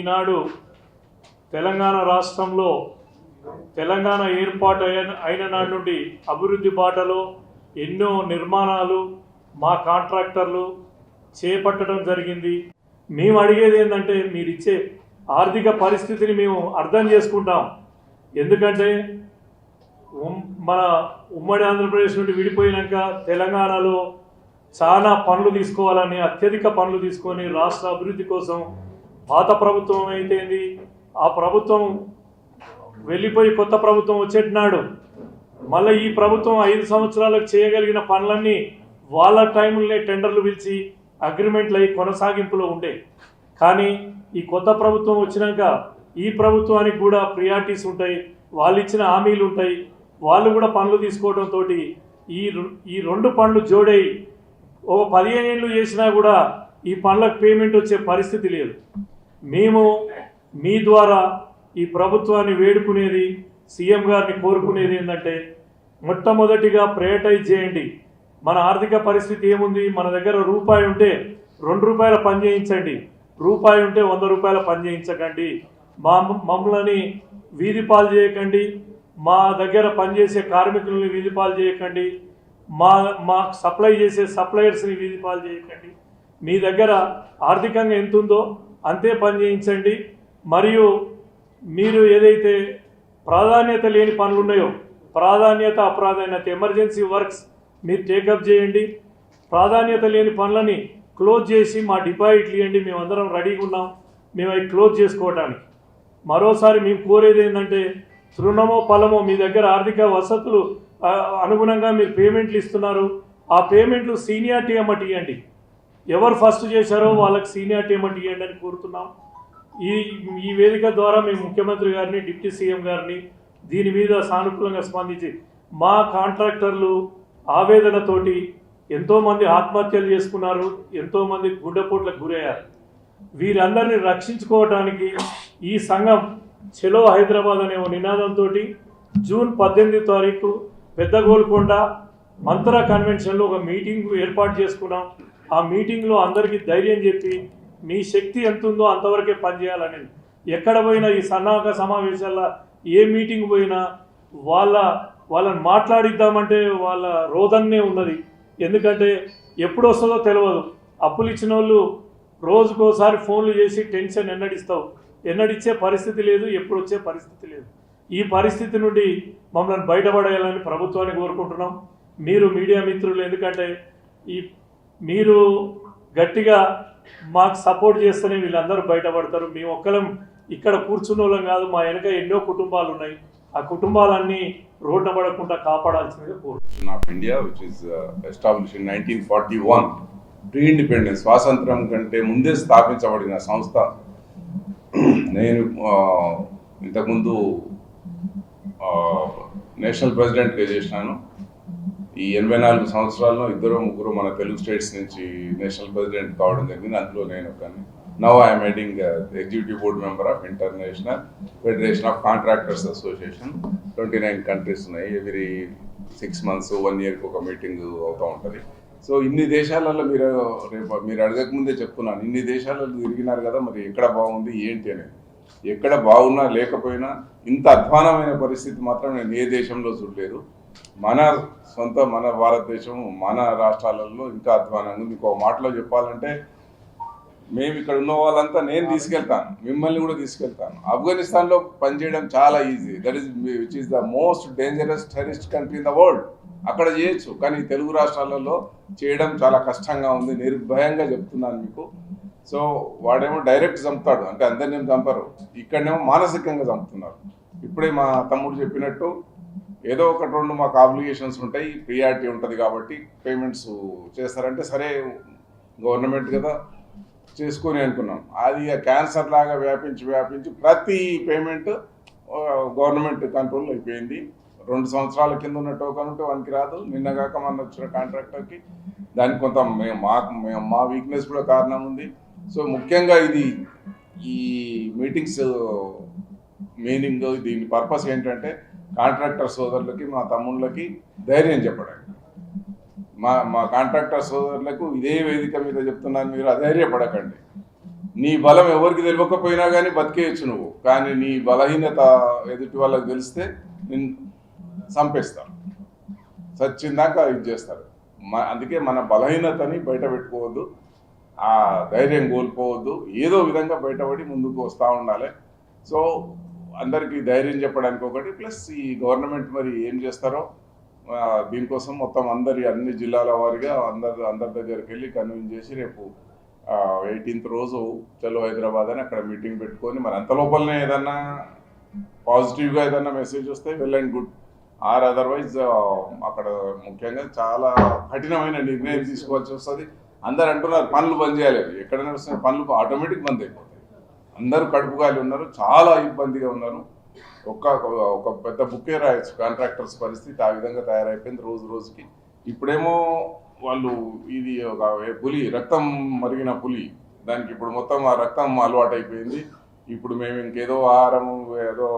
ఈనాడు తెలంగాణ రాష్ట్రంలో తెలంగాణ ఏర్పాటు అయిన నాటి నుండి అభివృద్ధి బాటలో ఎన్నో నిర్మాణాలు మా కాంట్రాక్టర్లు చేపట్టడం జరిగింది. మేము అడిగేది ఏంటంటే మీరు ఇచ్చే ఆర్థిక పరిస్థితిని మేము అర్థం చేసుకుంటాం. ఎందుకంటే మన ఉమ్మడి ఆంధ్రప్రదేశ్ నుండి విడిపోయినాక తెలంగాణలో చాలా పనులు తీసుకోవాలని అత్యధిక పనులు తీసుకొని రాష్ట్ర అభివృద్ధి కోసం పాత ప్రభుత్వం అయితేంది ఆ ప్రభుత్వం వెళ్ళిపోయి కొత్త ప్రభుత్వం వచ్చేటినాడు మళ్ళీ ఈ ప్రభుత్వం 5 సంవత్సరాలకు చేయగలిగిన పనులన్నీ వాళ్ళ టైంలోనే టెండర్లు పిలిచి అగ్రిమెంట్లు అయ్యి కొనసాగింపులో ఉండే. కానీ ఈ కొత్త ప్రభుత్వం వచ్చినాక ఈ ప్రభుత్వానికి కూడా ప్రియారిటీస్ ఉంటాయి, వాళ్ళు ఇచ్చిన హామీలు ఉంటాయి, వాళ్ళు కూడా పనులు తీసుకోవడంతో ఈ 2 పనులు జోడై ఒక 15 ఏళ్ళు చేసినా కూడా ఈ పనులకు పేమెంట్ వచ్చే పరిస్థితి లేదు. మేము మీ ద్వారా ఈ ప్రభుత్వాన్ని వేడుకునేది, సీఎం గారిని కోరుకునేది ఏంటంటే మొట్టమొదటిగా ప్రయారిటైజ్ చేయండి. మన ఆర్థిక పరిస్థితి ఏముంది, మన దగ్గర రూపాయి ఉంటే 2 రూపాయల పని చేయించండి, రూపాయి ఉంటే 100 రూపాయల పని చేయించకండి. మమ్మల్ని వీధి పాలు చేయకండి, మా దగ్గర పనిచేసే కార్మికులని వీధి పాలు చేయకండి, మా సప్లై చేసే సప్లయర్స్ని వీధి పాలు చేయకండి. మీ దగ్గర ఆర్థికంగా ఎంత ఉందో అంతే పని చేయించండి. మరియు మీరు ఏదైతే ప్రాధాన్యత లేని పనులు ఉన్నాయో ప్రాధాన్యత అప్రాధాన్యత ఎమర్జెన్సీ వర్క్స్ మీరు టేకప్ చేయండి. ప్రాధాన్యత లేని పనులని క్లోజ్ చేసి మా డిపాజిట్లు ఇవ్వండి. మేమందరం రెడీగా ఉన్నాం మేము అవి క్లోజ్ చేసుకోవడానికి. మరోసారి మేము కోరేది ఏంటంటే తృణమో ఫలమో మీ దగ్గర ఆర్థిక వసతులు అనుగుణంగా మీరు పేమెంట్లు ఇస్తున్నారు, ఆ పేమెంట్లు సీనియారిటీ అమ్మటి ఇవ్వండి. ఎవరు ఫస్ట్ చేశారో వాళ్ళకి సీనియారిటీ అమ్మటి ఇవ్వండి అని కోరుతున్నాం. ఈ వేదిక ద్వారా మేము ముఖ్యమంత్రి గారిని డిప్యూటీ సీఎం గారిని దీని మీద సానుకూలంగా స్పందించి మా కాంట్రాక్టర్లు ఆవేదనతోటి ఎంతోమంది ఆత్మహత్యలు చేసుకున్నారు, ఎంతోమంది గుండెపోట్లకు గురయ్యారు. వీరందరినీ రక్షించుకోవడానికి ఈ సంఘం చలో హైదరాబాద్ అనే నినాదంతో జూన్ 18వ తారీఖు పెద్ద గోల్కొండ మంత్ర కన్వెన్షన్లో ఒక మీటింగ్ ఏర్పాటు చేసుకున్నాం. ఆ మీటింగ్లో అందరికీ ధైర్యం చెప్పి మీ శక్తి ఎంత ఉందో అంతవరకే పనిచేయాలనేది. ఎక్కడ పోయినా ఈ సన్నాహక సమావేశాల్లో ఏ మీటింగ్ పోయినా వాళ్ళని మాట్లాడిద్దామంటే వాళ్ళ రోదన్నే ఉన్నది. ఎందుకంటే ఎప్పుడు వస్తుందో తెలియదు. అప్పులు ఇచ్చిన వాళ్ళు రోజుకోసారి ఫోన్లు చేసి టెన్షన్ ఎన్నడిచ్చే పరిస్థితి లేదు, ఎప్పుడు వచ్చే పరిస్థితి లేదు. ఈ పరిస్థితి నుండి మమ్మల్ని బయటపడేయాలని ప్రభుత్వాన్ని కోరుకుంటున్నాం. మీరు మీడియా మిత్రులు ఎందుకంటే మీరు గట్టిగా మాకు సపోర్ట్ చేస్తేనే వీళ్ళందరూ బయటపడతారు. మేము ఒక్కరం ఇక్కడ కూర్చున్న వాళ్ళం కాదు, మా వెనక ఎన్నో కుటుంబాలు ఉన్నాయి. ఆ కుటుంబాలన్నీ రోడ్డు పడకుండా కాపాడాల్సిందిగా కోరుతున్నాం. Of India which is established in 1941 pre independence స్వాతంత్రం కంటే ముందే స్థాపించబడిన సంస్థ. నేను ఇంతకుముందు నేషనల్ ప్రెసిడెంట్గా చేసినాను. ఈ 84 సంవత్సరాల్లో 2-3 మన తెలుగు స్టేట్స్ నుంచి నేషనల్ ప్రెసిడెంట్ కావడం జరిగింది. అందులో నేను ఒకని. Now I'm heading executive board member of international federation of contractors association. 29 countries ఉన్నాయి. ఎవ్రీ 6 months 1 yearకి ఒక మీటింగ్ అవుతూ ఉంటుంది. సో ఇన్ని దేశాలలో మీరు అడగకముందే చెప్తున్నాను, ఇన్ని దేశాలలో తిరిగినారు కదా, మరి ఎక్కడ బాగుంది ఏంటి అనేది. ఎక్కడ బాగున్నా లేకపోయినా ఇంత అధ్వానమైన పరిస్థితి మాత్రం నేను ఏ దేశంలో చూడలేదు. మన భారతదేశం మన రాష్ట్రాలలో ఇంకా అధ్వానంగా ఉంది. ఇంకో మాటలో చెప్పాలంటే మేము ఇక్కడ ఉన్న వాళ్ళంతా నేను తీసుకెళ్తాను, మిమ్మల్ని కూడా తీసుకెళ్తాను. ఆఫ్ఘనిస్తాన్లో పనిచేయడం చాలా easy. That is which is the most dangerous terrorist country in the world. అక్కడ చేయొచ్చు, కానీ తెలుగు రాష్ట్రాలలో చేయడం చాలా కష్టంగా ఉంది. నిర్భయంగా చెప్తున్నాను మీకు. సో వాడేమో డైరెక్ట్ చంపుతాడు, అంటే అందరినీ చంపరు. ఇక్కడనేమో మానసికంగా చంపుతున్నారు. ఇప్పుడే మా తమ్ముడు చెప్పినట్టు ఏదో 1-2 మాకు ఆబ్లిగేషన్స్ ఉంటాయి, ప్రియారిటీ ఉంటుంది కాబట్టి పేమెంట్స్ చేస్తారంటే సరే గవర్నమెంట్ కదా చేసుకొని అనుకున్నాం. అది క్యాన్సర్ లాగా వ్యాపించి ప్రతి పేమెంట్ గవర్నమెంట్ కంట్రోల్ అయిపోయింది. 2 సంవత్సరాల కింద ఉన్న టోకన్ ఉంటే వానికి రాదు. నిన్నగాక మన వచ్చిన కాంట్రాక్టర్కి దానికి కొంత మా వీక్నెస్ కూడా కారణం ఉంది. సో ముఖ్యంగా ఈ మీటింగ్స్ మీనింగ్ దీని పర్పస్ ఏంటంటే కాంట్రాక్టర్ సోదరులకి మా తమ్ముళ్ళకి ధైర్యం చెప్పడానికి. మా కాంట్రాక్టర్ సోదరులకు ఇదే వేదిక మీద చెప్తున్నాను, మీరు అధైర్యపడకండి. నీ బలం ఎవరికి తెలియకపోయినా కానీ బతికేయచ్చు నువ్వు, కానీ నీ బలహీనత ఎదుటి వాళ్ళకి తెలిస్తే నిన్ను చంపేస్తారు, చచ్చిందాక ఇది చేస్తారు. అందుకే మన బలహీనతని బయట పెట్టుకోవద్దు, ఆ ధైర్యం కోల్పోవద్దు, ఏదో విధంగా బయటపడి ముందుకు వస్తూ ఉండాలి. సో అందరికీ ధైర్యం చెప్పడానికి ఒకటి, ప్లస్ ఈ గవర్నమెంట్ మరి ఏం చేస్తారో దీనికోసం మొత్తం అన్ని జిల్లాల వారిగా అందరి దగ్గరికి వెళ్ళి కన్విన్స్ చేసి రేపు 18th రోజు చలో హైదరాబాద్ అని అక్కడ మీటింగ్ పెట్టుకొని, మరి అంత లోపలనే ఏదన్నా పాజిటివ్గా ఏదన్నా మెసేజ్ వస్తే well and good, or otherwise అక్కడ ముఖ్యంగా చాలా కఠినమైన నిర్ణయం తీసుకోవాల్సి వస్తుంది. అందరు అంటున్నారు పనులు బంద్ చేయాలి, ఎక్కడ నడుస్తున్న పనులు ఆటోమేటిక్ బంద్ అయిపోతాయి. అందరూ కడుపు గాలి ఉన్నారు, చాలా ఇబ్బందిగా ఉన్నారు. ఒక పెద్ద బుక్కే రాయొచ్చు కాంట్రాక్టర్స్ పరిస్థితి ఆ విధంగా తయారైపోయింది రోజుకి. ఇప్పుడేమో వాళ్ళు ఇది ఒక పులి, రక్తం మరిగిన పులి, దానికి ఇప్పుడు మొత్తం ఆ రక్తం అలవాటు అయిపోయింది. ఇప్పుడు మేము ఇంకేదో ఆహారం ఏదో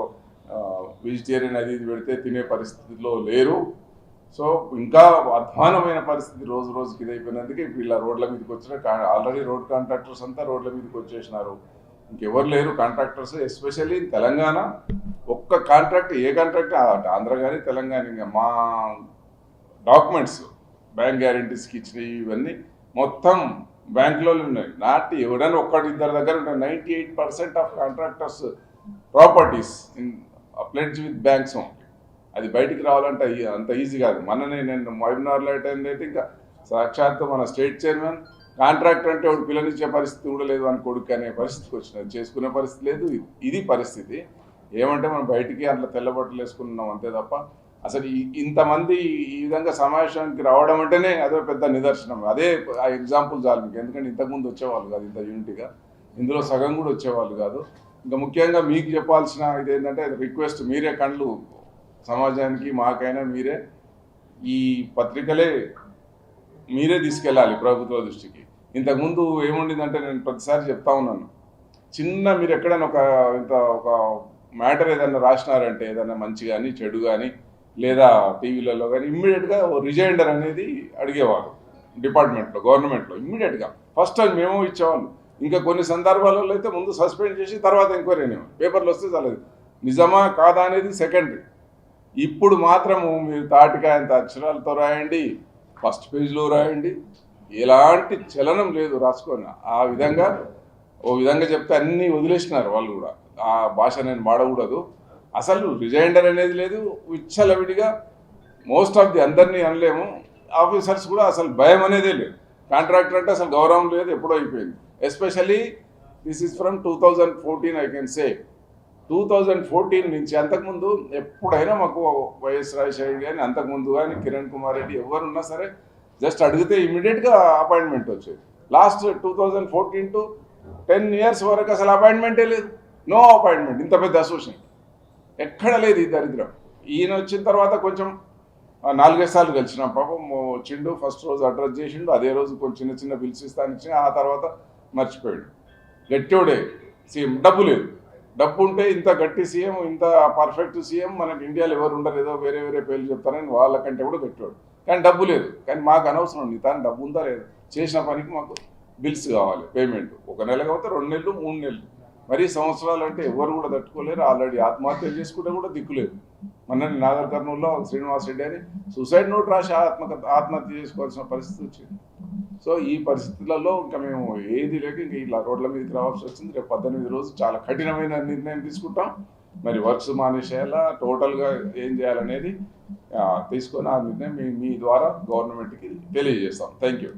వెజిటేరియన్ అది ఇది పెడితే తినే పరిస్థితిలో లేరు. సో ఇంకా అధ్వానమైన పరిస్థితి రోజుకి ఇదైపోయినందుకే ఇప్పుడు ఇలా రోడ్ల మీదకి వచ్చిన ఆల్రెడీ రోడ్ కాంట్రాక్టర్స్ అంతా రోడ్ల మీదకి వచ్చేసినారు. ఇంకెవరు లేరు కాంట్రాక్టర్స్, ఎస్పెషల్లీ తెలంగాణ. ఒక్క కాంట్రాక్ట్, ఏ కాంట్రాక్ట్ ఆంధ్ర కానీ తెలంగాణ, ఇంకా మా డాక్యుమెంట్స్ బ్యాంక్ గ్యారంటీస్కి ఇచ్చినవి ఇవన్నీ మొత్తం బ్యాంకులో ఉన్నాయి. ఎవడైనా ఒక్కడిద్దరి దగ్గర ఉంటాయి. 98% of contractors properties in pledge with banks only. అది బయటికి రావాలంటే అంత ఈజీ కాదు. నేను మహబూబ్నగర్లో అయితే ఇంకా సాక్షాత్తు మన స్టేట్ చైర్మన్ కాంట్రాక్టర్ అంటే ఒకటి పిల్లనిచ్చే పరిస్థితి కూడా లేదు, అని కొడుకు అనే పరిస్థితికి వచ్చినది, చేసుకునే పరిస్థితి లేదు. ఇది పరిస్థితి. ఏమంటే మనం బయటికి అట్లా తెల్లబట్టలు వేసుకున్నాం అంతే తప్ప, అసలు ఇంతమంది ఈ విధంగా సమావేశానికి రావడం అంటేనే అదే పెద్ద నిదర్శనం. అదే ఆ ఎగ్జాంపుల్ చాలు మీకు. ఎందుకంటే ఇంతకుముందు వచ్చేవాళ్ళు కాదు ఇంత యూనిటీగా, ఇందులో సగం కూడా వచ్చేవాళ్ళు కాదు. ఇంకా ముఖ్యంగా మీకు చెప్పాల్సిన ఇది ఏంటంటే రిక్వెస్ట్, మీరే కళ్ళు సమాజానికి, మాకైనా మీరే ఈ పత్రికలే మీరే తీసుకెళ్ళాలి ప్రభుత్వ దృష్టికి. ఇంతకుముందు ఏముండిందంటే నేను ప్రతిసారి చెప్తా ఉన్నాను, మీరు ఎక్కడైనా ఒక మ్యాటర్ ఏదైనా రాసినారంటే, ఏదైనా మంచి కానీ చెడు కానీ లేదా టీవీలలో కానీ ఇమ్మీడియట్గా రిజైండర్ అనేది అడిగేవారు డిపార్ట్మెంట్లో, గవర్నమెంట్లో. ఇమ్మీడియట్గా ఫస్ట్ టైం మేము ఇచ్చేవాళ్ళు. ఇంకా కొన్ని సందర్భాలలో అయితే ముందు సస్పెండ్ చేసి తర్వాత ఎంక్వైరీ అనేవారు. పేపర్లు వస్తే చాలేదు, నిజమా కాదా అనేది సెకండరీ. ఇప్పుడు మాత్రము మీరు తాటికాయంత అక్షరాలతో రాయండి, ఫస్ట్ పేజ్లో రాయండి, ఎలాంటి చలనం లేదు, రాసుకొని ఆ విధంగా ఓ విధంగా చెప్తే అన్నీ వదిలేసినారు వాళ్ళు కూడా. ఆ భాష నేను వాడకూడదు, అసలు రిజైండర్ అనేది లేదు. విచ్చలవిడిగా మోస్ట్ ఆఫ్ ది, అందరినీ అనలేము, ఆఫీసర్స్ కూడా అసలు భయం అనేదే లేదు. కాంట్రాక్టర్ అంటే అసలు గౌరవం లేదు, ఎప్పుడో అయిపోయింది. Especially this is from 2014 I can say. 2014 నుంచి, అంతకుముందు ఎప్పుడైనా మాకు వైఎస్ రాజశేఖర్ కానీ అంతకుముందు కానీ కిరణ్ కుమార్ రెడ్డి ఎవరున్నా సరే జస్ట్ అడిగితే ఇమీడియట్గా అపాయింట్మెంట్ వచ్చేది. లాస్ట్ 2014 to 10 years వరకు అసలు అపాయింట్మెంటే లేదు, నో అపాయింట్మెంట్. ఇంత పెద్ద అసోసియేషన్ ఎక్కడ లేదు ఈ దరిద్రం. ఈయన వచ్చిన తర్వాత కొంచెం 4-5 సార్లు కలిసినాం. పాపం వచ్చిండు, ఫస్ట్ రోజు అడ్రస్ చేసిండు, అదే రోజు కొంచెం చిన్న బిల్స్ ఇస్తాను ఇచ్చిన, ఆ తర్వాత మర్చిపోయాడు. గట్టివాడే సీఎం, డబ్బు లేదు. డబ్బు ఉంటే ఇంత గట్టి సీఎం, ఇంత పర్ఫెక్ట్ సీఎం మనకి ఇండియాలో ఎవరు ఉండరు, ఏదో వేరే పేర్లు చెప్తారని వాళ్ళకంటే కూడా గట్టివాడు. కానీ డబ్బు లేదు. కానీ మాకు అనవసరం ఉంది, తను డబ్బు ఉందా లేదు, చేసిన పనికి మాకు బిల్స్ కావాలి, పేమెంట్. 1 నెల కాకపోతే 2 నెలలు 3 నెలలు, మరీ సంవత్సరాలు అంటే ఎవరు కూడా తట్టుకోలేరు. ఆల్రెడీ ఆత్మహత్యలు చేసుకుంటే కూడా దిక్కులేదు. మొన్న నాగర్ కర్నూలులో శ్రీనివాస్ రెడ్డి అని సూసైడ్ నోట్ రాసి ఆత్మహత్య చేసుకోవాల్సిన పరిస్థితి వచ్చింది. సో ఈ పరిస్థితులలో ఇంకా మేము ఏది లేక ఇంక ఇలా రోడ్ల మీదకి రావాల్సి వచ్చింది. రేపు 18 రోజు చాలా కఠినమైన నిర్ణయం తీసుకుంటాం. మరి వర్క్స్ మానేసేయాలా, టోటల్గా ఏం చేయాలనేది తీసుకొని ఆ నిర్ణయం మీ ద్వారా గవర్నమెంట్కి తెలియజేస్తాం. Thank you.